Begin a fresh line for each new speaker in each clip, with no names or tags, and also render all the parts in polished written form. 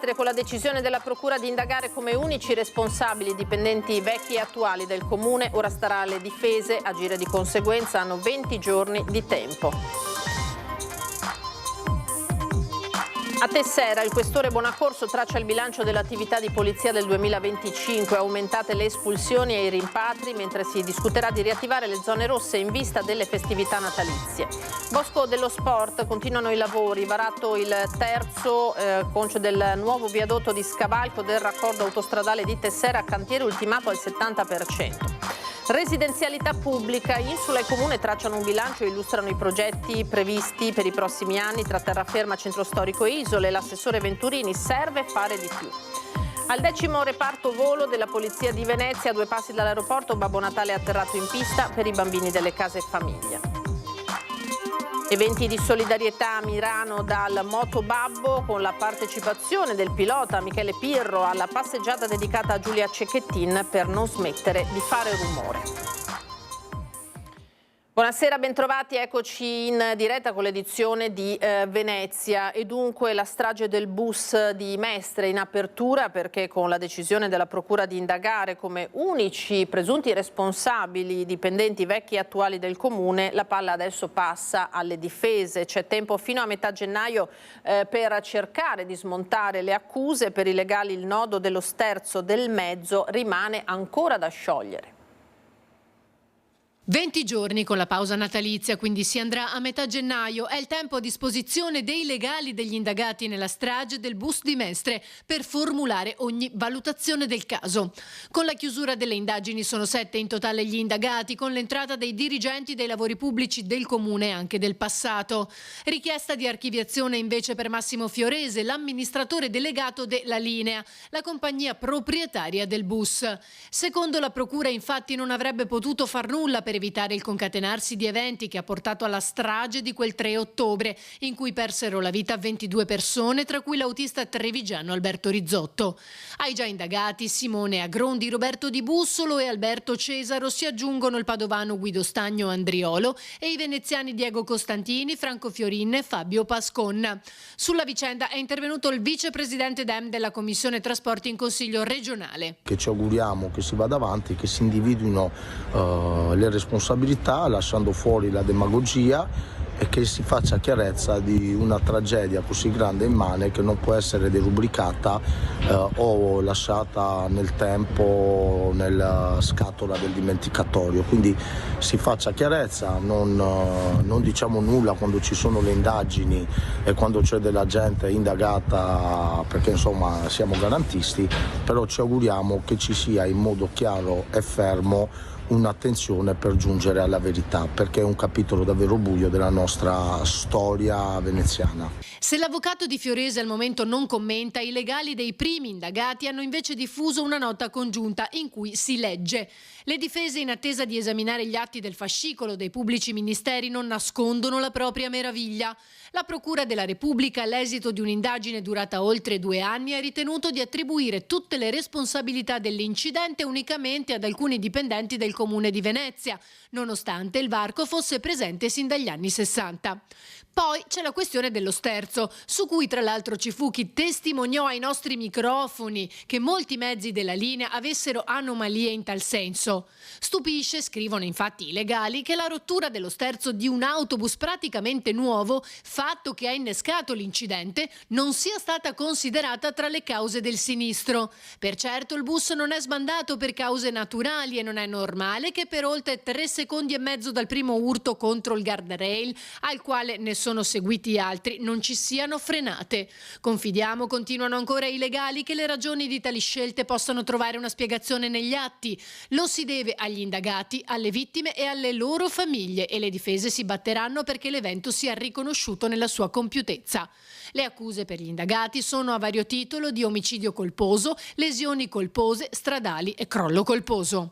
Mestre, con la decisione della Procura di indagare come unici responsabili i dipendenti vecchi e attuali del Comune, ora starà alle difese agire di conseguenza, hanno 20 giorni di tempo. A Tessera il questore Bonaccorso traccia il bilancio dell'attività di polizia del 2025, aumentate le espulsioni e i rimpatri, mentre si discuterà di riattivare le zone rosse in vista delle festività natalizie. Bosco dello Sport, continuano i lavori, varato il terzo concio del nuovo viadotto di scavalco del raccordo autostradale di Tessera, cantiere ultimato al 70%. Residenzialità pubblica, Insula e Comune tracciano un bilancio e illustrano i progetti previsti per i prossimi anni tra terraferma, centro storico e isole. L'assessore Venturini: serve fare di più. Al 10° reparto volo della Polizia di Venezia, a 2 passi dall'aeroporto, Babbo Natale è atterrato in pista per i bambini delle case famiglia. Eventi di solidarietà a Milano dal Moto Babbo, con la partecipazione del pilota Michele Pirro alla passeggiata dedicata a Giulia Cecchettin per non smettere di fare rumore. Buonasera, bentrovati, eccoci in diretta con l'edizione di Venezia e dunque la strage del bus di Mestre in apertura, perché con la decisione della Procura di indagare come unici presunti responsabili dipendenti vecchi e attuali del Comune, la palla adesso passa alle difese. C'è tempo fino a metà gennaio per cercare di smontare le accuse. Per i legali il nodo dello sterzo del mezzo rimane ancora da sciogliere.
20 giorni con la pausa natalizia, quindi si andrà a metà gennaio. È il tempo a disposizione dei legali degli indagati nella strage del bus di Mestre per formulare ogni valutazione del caso. Con la chiusura delle indagini sono 7 in totale gli indagati, con l'entrata dei dirigenti dei lavori pubblici del Comune e anche del passato. Richiesta di archiviazione invece per Massimo Fiorese, l'amministratore delegato della Linea, la compagnia proprietaria del bus. Secondo la Procura, infatti, non avrebbe potuto far nulla per evitare il concatenarsi di eventi che ha portato alla strage di quel 3 ottobre, in cui persero la vita 22 persone, tra cui l'autista trevigiano Alberto Rizzotto. Ai già indagati Simone Agrondi, Roberto Di Bussolo e Alberto Cesaro si aggiungono il padovano Guido Stagno Andriolo e i veneziani Diego Costantini, Franco Fiorin e Fabio Pasconna. Sulla vicenda è intervenuto il vicepresidente Dem della Commissione Trasporti in Consiglio regionale.
Che ci auguriamo che si vada avanti, che si individuino le responsabilità, lasciando fuori la demagogia, e che si faccia chiarezza di una tragedia così grande e immane che non può essere derubricata o lasciata nel tempo nella scatola del dimenticatorio. Quindi si faccia chiarezza, non diciamo nulla quando ci sono le indagini e quando c'è della gente indagata, perché insomma siamo garantisti, però ci auguriamo che ci sia in modo chiaro e fermo un'attenzione per giungere alla verità, perché è un capitolo davvero buio della nostra storia veneziana.
Se l'avvocato di Fiorese al momento non commenta, i legali dei primi indagati hanno invece diffuso una nota congiunta in cui si legge: le difese, in attesa di esaminare gli atti del fascicolo dei pubblici ministeri, non nascondono la propria meraviglia. La Procura della Repubblica, all'esito di un'indagine durata oltre 2 anni, ha ritenuto di attribuire tutte le responsabilità dell'incidente unicamente ad alcuni dipendenti del Comune di Venezia, nonostante il varco fosse presente sin dagli anni 60. Poi c'è la questione dello sterzo, su cui tra l'altro ci fu chi testimoniò ai nostri microfoni che molti mezzi della Linea avessero anomalie in tal senso. Stupisce, scrivono infatti i legali, che la rottura dello sterzo di un autobus praticamente nuovo, fatto che ha innescato l'incidente, non sia stata considerata tra le cause del sinistro. Per certo il bus non è sbandato per cause naturali e non è normale che per oltre 3 secondi e mezzo dal primo urto contro il guardrail, al quale ne sono seguiti altri, non ci siano frenate. Confidiamo, continuano ancora i legali, che le ragioni di tali scelte possano trovare una spiegazione negli atti. Lo si deve agli indagati, alle vittime e alle loro famiglie, e le difese si batteranno perché l'evento sia riconosciuto nella sua compiutezza. Le accuse per gli indagati sono a vario titolo di omicidio colposo, lesioni colpose, stradali e crollo colposo.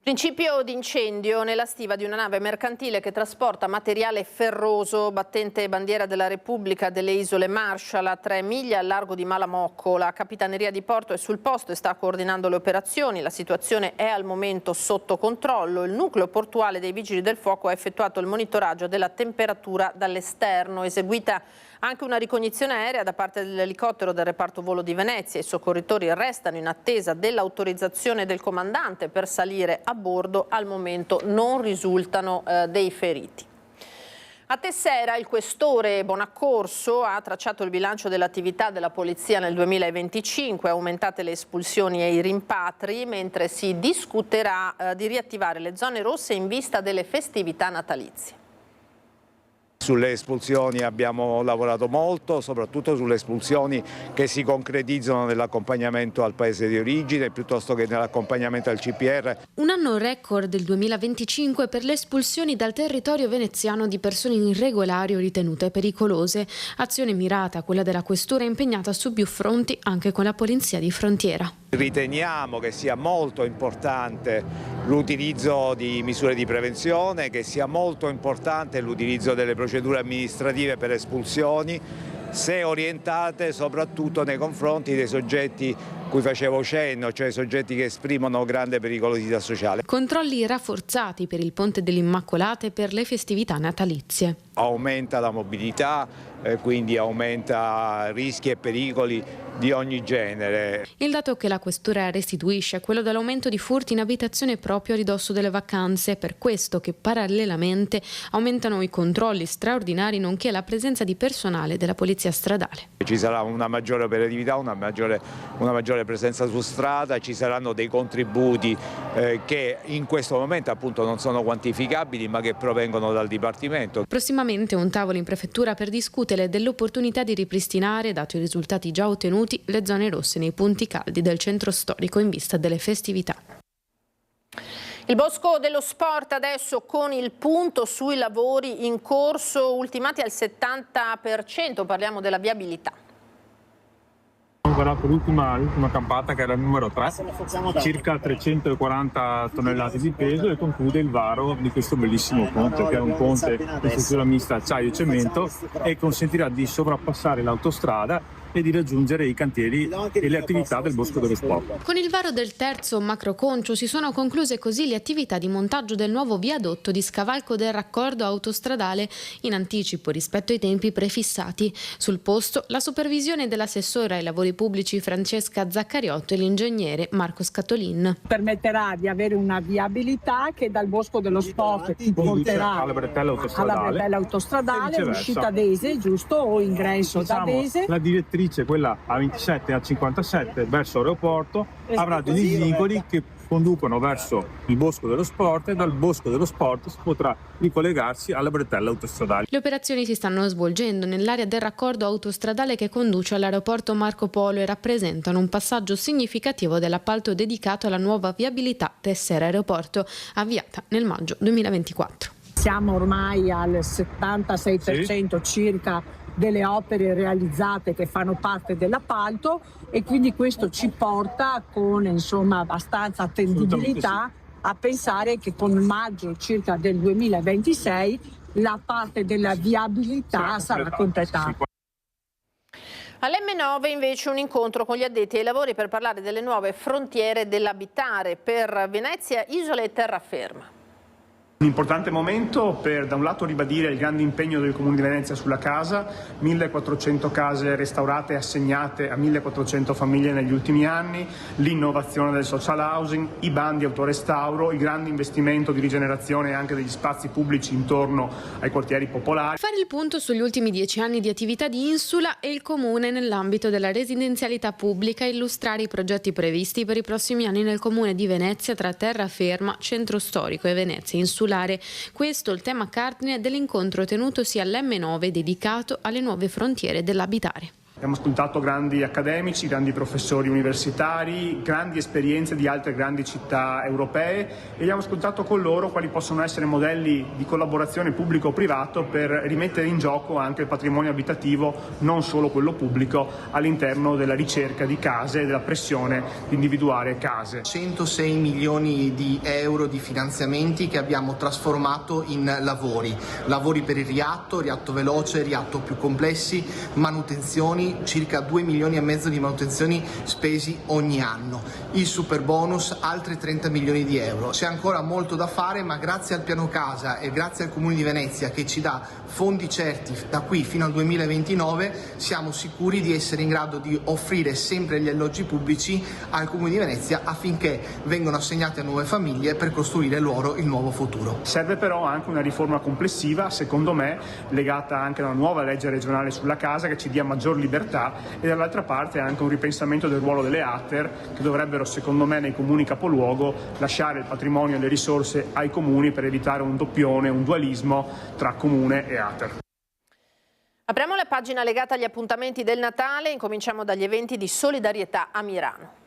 Principio di incendio nella stiva di una nave mercantile che trasporta materiale ferroso, battente bandiera della Repubblica delle Isole Marshall, a 3 miglia al largo di Malamocco. La Capitaneria di Porto è sul posto e sta coordinando le operazioni. La situazione è al momento sotto controllo. Il nucleo portuale dei Vigili del Fuoco ha effettuato il monitoraggio della temperatura dall'esterno, eseguita Anche una ricognizione aerea da parte dell'elicottero del reparto volo di Venezia. I soccorritori restano in attesa dell'autorizzazione del comandante per salire a bordo. Al momento non risultano dei feriti. A Tessera il questore Bonaccorso ha tracciato il bilancio dell'attività della polizia nel 2025, aumentate le espulsioni e i rimpatri, mentre si discuterà di riattivare le zone rosse in vista delle festività natalizie.
Sulle espulsioni abbiamo lavorato molto, soprattutto sulle espulsioni che si concretizzano nell'accompagnamento al paese di origine piuttosto che nell'accompagnamento al CPR.
Un anno record del 2025 per le espulsioni dal territorio veneziano di persone irregolari o ritenute pericolose. Azione mirata, quella della questura impegnata su più fronti anche con la polizia di frontiera.
Riteniamo che sia molto importante l'utilizzo di misure di prevenzione, che sia molto importante l'utilizzo delle procedure amministrative per espulsioni, se orientate soprattutto nei confronti dei soggetti cui facevo cenno, cioè soggetti che esprimono grande pericolosità sociale.
Controlli rafforzati per il Ponte delle Immacolate per le festività natalizie.
Aumenta la mobilità, quindi aumenta rischi e pericoli di ogni genere.
Il dato che la questura restituisce è quello dell'aumento di furti in abitazione proprio a ridosso delle vacanze, per questo che parallelamente aumentano i controlli straordinari nonché la presenza di personale della polizia stradale.
Ci sarà una maggiore operatività, una maggiore presenza su strada, ci saranno dei contributi che in questo momento appunto non sono quantificabili ma che provengono dal Dipartimento.
Prossimamente un tavolo in prefettura per discutere dell'opportunità di ripristinare, dato i risultati già ottenuti, le zone rosse nei punti caldi del centro storico in vista delle festività.
Il Bosco dello Sport adesso con il punto sui lavori in corso ultimati al 70%, parliamo della viabilità.
Abbiamo varato l'ultima campata che era il numero 3, circa 340 tonnellate di peso, e conclude il varo di questo bellissimo ponte, che è un ponte di struttura mista acciaio e cemento e consentirà di sovrappassare l'autostrada e di raggiungere i cantieri e le attività del Bosco dello Sport.
Con il varo del terzo macroconcio si sono concluse così le attività di montaggio del nuovo viadotto di scavalco del raccordo autostradale in anticipo rispetto ai tempi prefissati. Sul posto la supervisione dell'assessora ai lavori pubblici Francesca Zaccariotto e l'ingegnere Marco Scatolin.
Permetterà di avere una viabilità che dal Bosco dello Sport porterà
alla bretella autostradale,
uscita ad Ese, giusto, o ingresso da Ese.
La direttrice, quella A27 e A57 verso l'aeroporto, avrà dei vincoli che conducono verso il Bosco dello Sport, e dal Bosco dello Sport si potrà ricollegarsi alla bretella autostradale.
Le operazioni si stanno svolgendo nell'area del raccordo autostradale che conduce all'aeroporto Marco Polo e rappresentano un passaggio significativo dell'appalto dedicato alla nuova viabilità Tessera Aeroporto, avviata nel maggio 2024.
Siamo ormai al 76% circa delle opere realizzate che fanno parte dell'appalto, e quindi questo ci porta con abbastanza attendibilità a pensare che con maggio circa del 2026 la parte della viabilità sarà completata.
All'M9 invece un incontro con gli addetti ai lavori per parlare delle nuove frontiere dell'abitare per Venezia, isole e terraferma.
Un importante momento per da un lato ribadire il grande impegno del Comune di Venezia sulla casa, 1400 case restaurate e assegnate a 1400 famiglie negli ultimi anni, l'innovazione del social housing, i bandi autorestauro, il grande investimento di rigenerazione anche degli spazi pubblici intorno ai quartieri popolari.
Fare il punto sugli ultimi 10 anni di attività di Insula e il Comune nell'ambito della residenzialità pubblica, illustrare i progetti previsti per i prossimi anni nel Comune di Venezia tra terraferma, centro storico e Venezia insulare. Questo è il tema cardine dell'incontro tenutosi all'M9 dedicato alle nuove frontiere dell'abitare.
Abbiamo ascoltato grandi accademici, grandi professori universitari, grandi esperienze di altre grandi città europee, e abbiamo ascoltato con loro quali possono essere modelli di collaborazione pubblico-privato per rimettere in gioco anche il patrimonio abitativo, non solo quello pubblico, all'interno della ricerca di case e della pressione di individuare case.
106 milioni di euro di finanziamenti che abbiamo trasformato in lavori per il riatto veloce, riatto più complessi, manutenzioni, manutenzioni, circa 2 milioni e mezzo di manutenzioni spesi ogni anno. Il super bonus, altri 30 milioni di euro. C'è ancora molto da fare, ma grazie al piano casa e grazie al Comune di Venezia che ci dà fondi certi da qui fino al 2029, siamo sicuri di essere in grado di offrire sempre gli alloggi pubblici al Comune di Venezia affinché vengano assegnati a nuove famiglie per costruire loro il nuovo futuro.
Serve però anche una riforma complessiva, secondo me, legata anche a una nuova legge regionale sulla casa che ci dia maggior libertà e dall'altra parte anche un ripensamento del ruolo delle ATER che dovrebbero, secondo me, nei comuni capoluogo lasciare il patrimonio e le risorse ai comuni per evitare un doppione, un dualismo tra comune e ATER.
Apriamo la pagina legata agli appuntamenti del Natale, incominciamo dagli eventi di solidarietà a Mirano.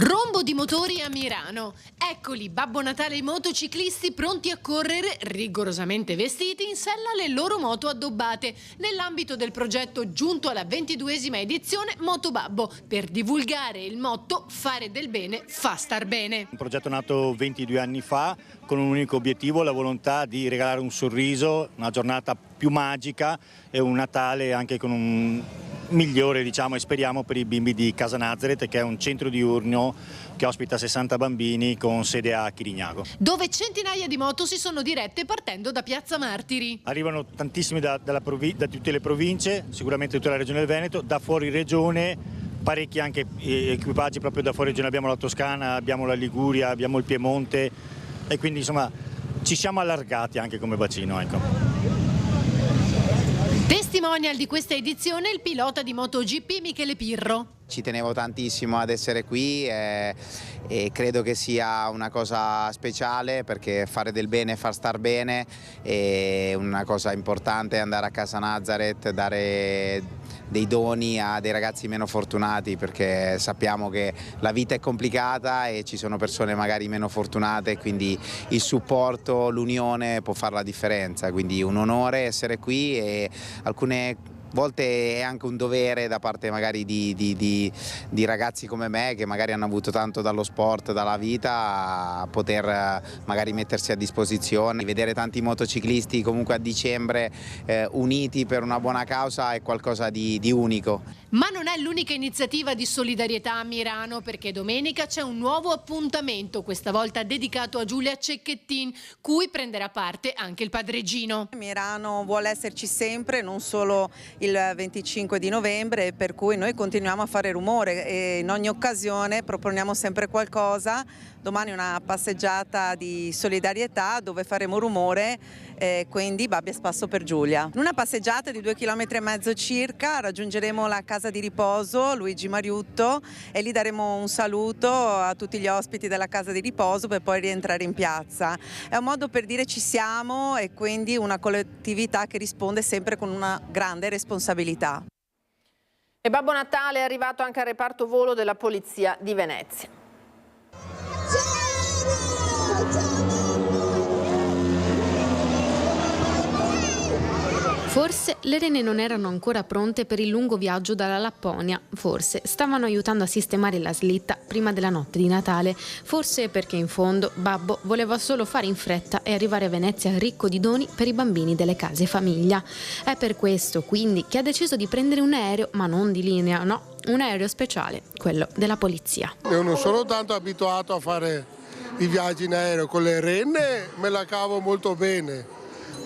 Rombo di motori a Mirano. Eccoli, Babbo Natale e i motociclisti pronti a correre, rigorosamente vestiti, in sella alle loro moto addobbate, nell'ambito del progetto giunto alla 22esima edizione Motobabbo, per divulgare il motto "Fare del bene fa star bene".
Un progetto nato 22 anni fa con un unico obiettivo, la volontà di regalare un sorriso, una giornata più magica e un Natale anche con un migliore, diciamo, e speriamo, per i bimbi di Casa Nazareth, che è un centro diurno che ospita 60 bambini con sede a Chirignago,
dove centinaia di moto si sono dirette partendo da Piazza Martiri.
Arrivano tantissimi da tutte le province, sicuramente tutta la regione del Veneto, da fuori regione, parecchi anche equipaggi proprio da fuori regione, abbiamo la Toscana, abbiamo la Liguria, abbiamo il Piemonte e quindi insomma ci siamo allargati anche come bacino, ecco.
Testimonial di questa edizione il pilota di MotoGP Michele Pirro.
Ci tenevo tantissimo ad essere qui e credo che sia una cosa speciale, perché fare del bene e far star bene è una cosa importante. Andare a Casa Nazareth, dare dei doni a dei ragazzi meno fortunati, perché sappiamo che la vita è complicata e ci sono persone magari meno fortunate, quindi il supporto, l'unione può fare la differenza, quindi un onore essere qui e alcune volte è anche un dovere da parte magari di ragazzi come me, che magari hanno avuto tanto dallo sport, dalla vita, a poter magari mettersi a disposizione. Vedere tanti motociclisti comunque a dicembre uniti per una buona causa è qualcosa di unico.
Ma non è l'unica iniziativa di solidarietà a Mirano, perché domenica c'è un nuovo appuntamento, questa volta dedicato a Giulia Cecchettin, cui prenderà parte anche il padre Gino.
Mirano vuole esserci sempre, non solo il 25 di novembre, per cui noi continuiamo a fare rumore e in ogni occasione proponiamo sempre qualcosa. Domani una passeggiata di solidarietà dove faremo rumore, quindi Babbi a spasso per Giulia. Una passeggiata di 2,5 km circa, raggiungeremo la casa di riposo Luigi Mariutto e lì daremo un saluto a tutti gli ospiti della casa di riposo per poi rientrare in piazza. È un modo per dire ci siamo e quindi una collettività che risponde sempre con una grande responsabilità.
E Babbo Natale è arrivato anche al reparto volo della Polizia di Venezia.
Forse le rene non erano ancora pronte per il lungo viaggio dalla Lapponia, forse stavano aiutando a sistemare la slitta prima della notte di Natale, forse perché in fondo Babbo voleva solo fare in fretta e arrivare a Venezia ricco di doni per i bambini delle case famiglia. È per questo quindi che ha deciso di prendere un aereo, ma non di linea, no, un aereo speciale, quello della polizia.
Io non sono tanto abituato a fare i viaggi in aereo, con le renne me la cavo molto bene,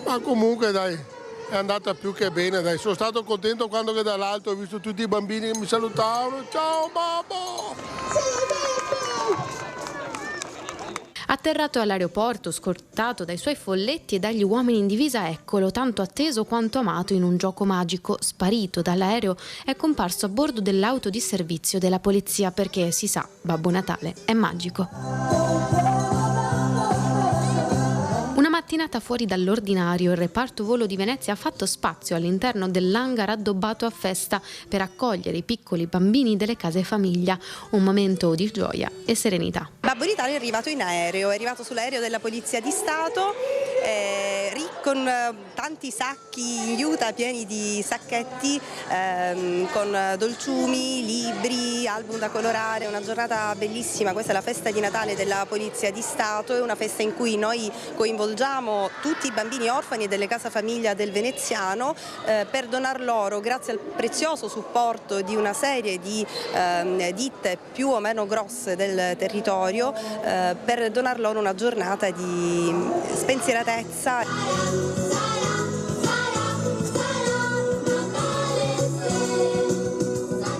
ma comunque dai, è andata più che bene, dai. Sono stato contento quando che dall'alto ho visto tutti i bambini che mi salutavano. Ciao babbo!
Atterrato all'aeroporto, scortato dai suoi folletti e dagli uomini in divisa, eccolo, tanto atteso quanto amato in un gioco magico, sparito dall'aereo, è comparso a bordo dell'auto di servizio della polizia, perché si sa, Babbo Natale è magico. Una mattinata fuori dall'ordinario, il reparto volo di Venezia ha fatto spazio all'interno dell'hangar addobbato a festa per accogliere i piccoli bambini delle case famiglia, un momento di gioia e serenità.
Babbo Natale è arrivato sull'aereo della Polizia di Stato, con tanti sacchi in juta pieni di sacchetti con dolciumi, libri, album da colorare, una giornata bellissima. Questa è la festa di Natale della Polizia di Stato, è una festa in cui noi coinvolgiamo tutti i bambini orfani delle case famiglia del Veneziano per donar loro, grazie al prezioso supporto di una serie di ditte più o meno grosse del territorio, per donar loro una giornata di spensieratezza.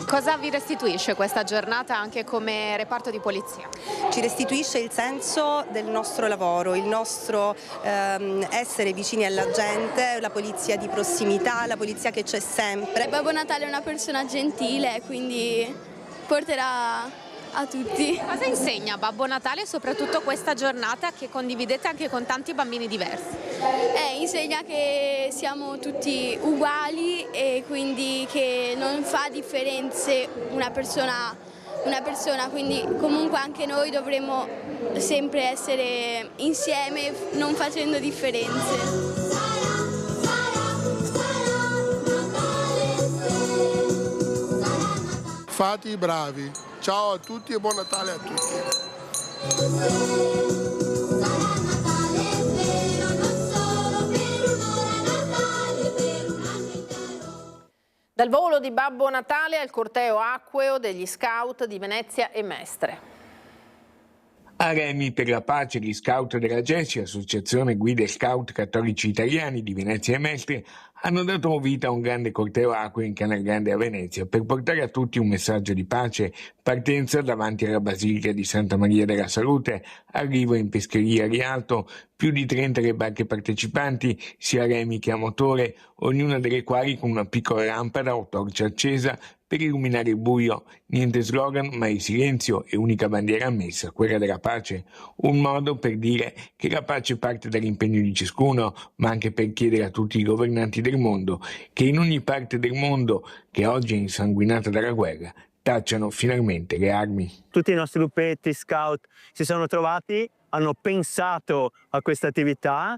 Cosa vi restituisce questa giornata anche come reparto di polizia?
Ci restituisce il senso del nostro lavoro, il nostro essere vicini alla gente, la polizia di prossimità, la polizia che c'è sempre.
Babbo Natale è una persona gentile, quindi porterà a tutti.
Cosa insegna Babbo Natale, soprattutto questa giornata che condividete anche con tanti bambini diversi?
Insegna che siamo tutti uguali e quindi che non fa differenze una persona, quindi comunque anche noi dovremmo sempre essere insieme non facendo differenze.
Fate i bravi. Ciao a tutti e buon Natale a tutti.
Dal volo di Babbo Natale al corteo acqueo degli scout di Venezia e Mestre.
A Remi per la pace, gli scout della GESI, Associazione Guide Scout Cattolici Italiani di Venezia e Mestre, hanno dato vita a un grande corteo acqueo in Canal Grande a Venezia per portare a tutti un messaggio di pace. Partenza davanti alla Basilica di Santa Maria della Salute, arrivo in pescheria Rialto, più di 30 le barche partecipanti, sia a remi che a motore, ognuna delle quali con una piccola lampada o torcia accesa per illuminare il buio. Niente slogan, ma il silenzio e unica bandiera ammessa, quella della pace. Un modo per dire che la pace parte dall'impegno di ciascuno, ma anche per chiedere a tutti i governanti del mondo che in ogni parte del mondo che oggi è insanguinata dalla guerra tacciano finalmente le armi.
Tutti i nostri gruppetti scout si sono trovati, hanno pensato a questa attività,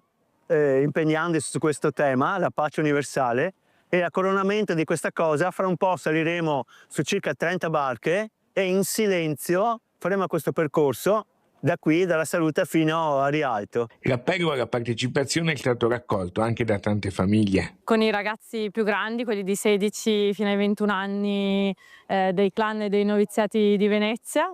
impegnandosi su questo tema, la pace universale, e a coronamento di questa cosa fra un po' saliremo su circa 30 barche e in silenzio faremo questo percorso da qui, dalla Salute fino a Rialto.
L'appello alla partecipazione è stato raccolto anche da tante famiglie.
Con i ragazzi più grandi, quelli di 16 fino ai 21 anni dei clan e dei noviziati di Venezia.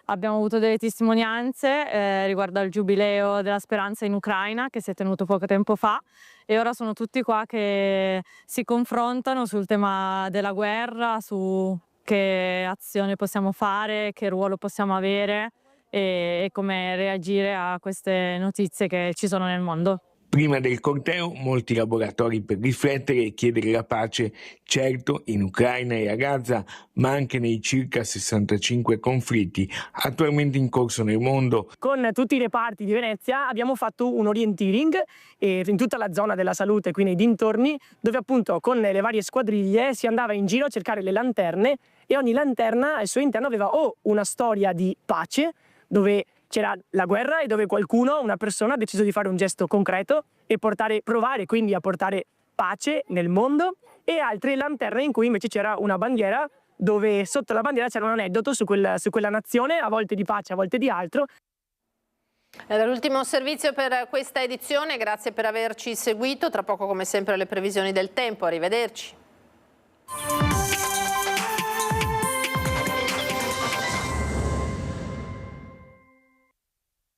Abbiamo avuto delle testimonianze riguardo al Giubileo della Speranza in Ucraina che si è tenuto poco tempo fa, e ora sono tutti qua che si confrontano sul tema della guerra, su che azione possiamo fare, che ruolo possiamo avere e come reagire a queste notizie che ci sono nel mondo.
Prima del corteo, molti laboratori per riflettere e chiedere la pace, certo in Ucraina e a Gaza, ma anche nei circa 65 conflitti attualmente in corso nel mondo.
Con tutti i reparti di Venezia abbiamo fatto un orienteering in tutta la zona della Salute, qui nei dintorni, dove appunto con le varie squadriglie si andava in giro a cercare le lanterne, e ogni lanterna al suo interno aveva o una storia di pace, dove c'era la guerra e dove qualcuno, una persona, ha deciso di fare un gesto concreto e provare quindi a portare pace nel mondo, e altre lanterne in cui invece c'era una bandiera, dove sotto la bandiera c'era un aneddoto su quella nazione, a volte di pace, a volte di altro.
Era l'ultimo servizio per questa edizione, grazie per averci seguito. Tra poco come sempre le previsioni del tempo, arrivederci.